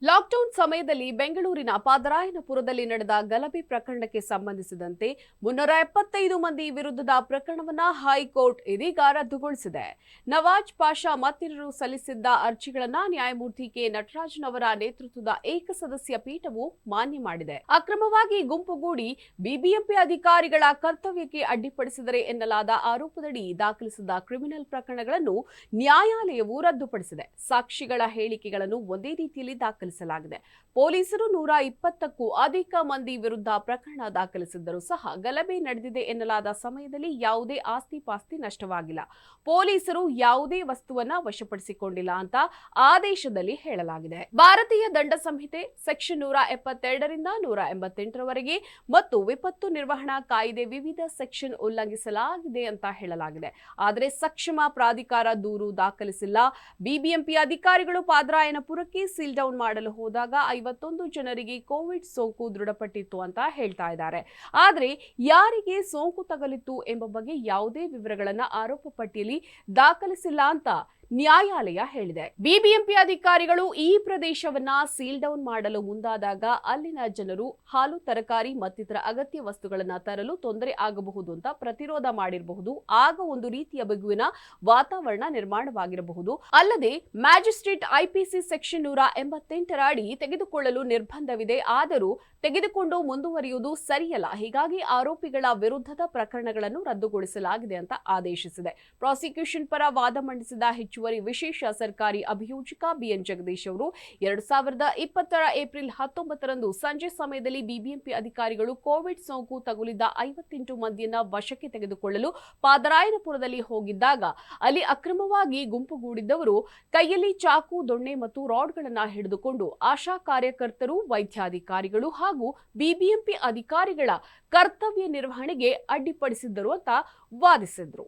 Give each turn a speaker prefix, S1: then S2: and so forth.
S1: Lockdown ಸಮಯದಲ್ಲಿ ಬೆಂಗಳೂರಿನ ಪಾದರಾಯನಪುರದಲ್ಲಿ ನಡೆದ ಗಲಭೆ ಪ್ರಕರಣಕ್ಕೆ ಸಂಬಂಧಿಸಿದಂತೆ 375 ಮಂದಿ ವಿರುದ್ಧದ ಪ್ರಕರಣವನ್ನ ಹೈಕೋರ್ಟ್ ಇದೀಗ ರದ್ದುಗೊಳಿಸಿದೆ. ನವಾಜ್ ಪಾಷಾ ಮತ್ತಿತರರು ಸಲ್ಲಿಸಿದ್ದ ಅರ್ಜಿಗಳನ್ನು ನ್ಯಾಯಮೂರ್ತಿ ಕೆ ನಟರಾಜನ್ ಅವರ ನೇತೃತ್ವದ ಏಕಸದಸ್ಯ ಪೀಠವು ಮಾನ್ಯ ಮಾಡಿದೆ. ಅಕ್ರಮವಾಗಿ ಗುಂಪುಗೂಡಿ ಬಿಬಿಎಂಪಿ ಅಧಿಕಾರಿಗಳ ಕರ್ತವ್ಯಕ್ಕೆ ಅಡ್ಡಿಪಡಿಸಿದರೆ ಎನ್ನಲಾದ ಆರೋಪದಡಿ ದಾಖಲಿಸಿದ ಕ್ರಿಮಿನಲ್ ಪ್ರಕರಣಗಳನ್ನು ನ್ಯಾಯಾಲಯವು ರದ್ದುಪಡಿಸಿದೆ. ಸಾಕ್ಷಿಗಳ ಹೇಳಿಕೆಗಳನ್ನು ಒಂದೇ ರೀತಿಯಲ್ಲಿ ದಾಖಲಿಸಲಾಗಿದೆ. ಪೊಲೀಸರು 120ಕ್ಕೂ ಅಧಿಕ ಮಂದಿ ವಿರುದ್ಧ ಪ್ರಕರಣ ದಾಖಲಿಸಿದ್ದರೂ ಸಹ ಗಲಭೆ ನಡೆದಿದೆ ಎನ್ನಲಾದ ಸಮಯದಲ್ಲಿ ಯಾವುದೇ ಆಸ್ತಿ ಪಾಸ್ತಿ ನಷ್ಟವಾಗಿಲ್ಲ. ಪೊಲೀಸರು ಯಾವುದೇ ವಸ್ತುವನ್ನ ವಶಪಡಿಸಿಕೊಂಡಿಲ್ಲ ಅಂತ ಆದೇಶದಲ್ಲಿ ಹೇಳಲಾಗಿದೆ. ಭಾರತೀಯ ದಂಡ ಸಂಹಿತೆ ಸೆಕ್ಷನ್ 172ರಿಂದ 188ರವರೆಗೆ ಮತ್ತು ವಿಪತ್ತು ನಿರ್ವಹಣಾ ಕಾಯ್ದೆ ವಿವಿಧ ಸೆಕ್ಷನ್ ಉಲ್ಲಂಘಿಸಲಾಗಿದೆ ಅಂತ ಹೇಳಲಾಗಿದೆ. ಆದರೆ ಸಕ್ಷಮ ಪ್ರಾಧಿಕಾರ ದೂರು ದಾಖಲಿಸಿಲ್ಲ. ಬಿಬಿಎಂಪಿ ಅಧಿಕಾರಿಗಳು ಪಾದರಾಯನಪುರಕ್ಕೆ ಸೀಲ್ ಡೌನ್ ಮಾಡಲು ಹೋದಾಗ 51 ಜನರಿಗೆ ಕೋವಿಡ್ ಸೋಂಕು ದೃಢಪಟ್ಟಿತ್ತು ಅಂತ ಹೇಳ್ತಾ ಇದ್ದಾರೆ. ಆದರೆ ಯಾರಿಗೆ ಸೋಂಕು ತಗುಲಿತ್ತು ಎಂಬ ಬಗ್ಗೆ ಯಾವುದೇ ವಿವರಗಳನ್ನ ಆರೋಪ ಪಟ್ಟಿಯಲ್ಲಿ ದಾಖಲಿಸಿಲ್ಲ ಅಂತ ನ್ಯಾಯಾಲಯ ಹೇಳಿದೆ. ಬಿಬಿಎಂಪಿ ಅಧಿಕಾರಿಗಳು ಈ ಪ್ರದೇಶವನ್ನ ಸೀಲ್ ಡೌನ್ ಮಾಡಲು ಮುಂದಾದಾಗ ಅಲ್ಲಿನ ಜನರು ಹಾಲು, ತರಕಾರಿ ಮತ್ತಿತರ ಅಗತ್ಯ ವಸ್ತುಗಳನ್ನ ತರಲು ತೊಂದರೆ ಆಗಬಹುದು ಅಂತ ಪ್ರತಿರೋಧ ಮಾಡಿರಬಹುದು. ಆಗ ಒಂದು ರೀತಿಯ ಬಿಗುವಿನ ವಾತಾವರಣ ನಿರ್ಮಾಣವಾಗಿರಬಹುದು. ಅಲ್ಲದೆ ಮ್ಯಾಜಿಸ್ಟ್ರೇಟ್ ಐಪಿಸಿ ಸೆಕ್ಷನ್ 188ರ ಅಡಿ ತೆಗೆದುಕೊಳ್ಳಲು ನಿರ್ಬಂಧವಿದೆ. ಆದರೂ ತೆಗೆದುಕೊಂಡು ಮುಂದುವರಿಯುವುದು ಸರಿಯಲ್ಲ. ಹೀಗಾಗಿ ಆರೋಪಿಗಳ ವಿರುದ್ಧದ ಪ್ರಕರಣಗಳನ್ನು ರದ್ದುಗೊಳಿಸಲಾಗಿದೆ ಅಂತ ಆದೇಶಿಸಿದೆ. ಪ್ರಾಸಿಕ್ಯೂಷನ್ ಪರ ವಾದ ಮಂಡಿಸಿದ ಹೆಚ್ಚುವರಿ ವಿಶೇಷ ಸರ್ಕಾರಿ ಅಭಿಯೋಜಕ ಬಿಎನ್ ಜಗದೀಶ್ ಅವರು 2020ರ ಏಪ್ರಿಲ್ 19ರಂದು ಸಂಜೆ ಸಮಯದಲ್ಲಿ ಬಿಬಿಎಂಪಿ ಅಧಿಕಾರಿಗಳು ಕೋವಿಡ್ ಸೋಂಕು ತಗುಲಿದ್ದ 58 ಮಂದಿಯನ್ನ ವಶಕ್ಕೆ ತೆಗೆದುಕೊಳ್ಳಲು ಪಾದರಾಯನಪುರದಲ್ಲಿ ಹೋಗಿದ್ದಾಗ ಅಲ್ಲಿ ಅಕ್ರಮವಾಗಿ ಗುಂಪುಗೂಡಿದ್ದವರು ಕೈಯಲ್ಲಿ ಚಾಕು, ದೊಣ್ಣೆ ಮತ್ತು ರಾಡ್ಗಳನ್ನ ಹಿಡಿದುಕೊಂಡು ಆಶಾ ಕಾರ್ಯಕರ್ತರು, ವೈದ್ಯಾಧಿಕಾರಿಗಳು ಹಾಗೂ ಬಿಬಿಎಂಪಿ ಅಧಿಕಾರಿಗಳ ಕರ್ತವ್ಯ ನಿರ್ವಹಣೆಗೆ ಅಡ್ಡಿಪಡಿಸಿದ್ದರು ಅಂತ ವಾದಿಸಿದ್ರು.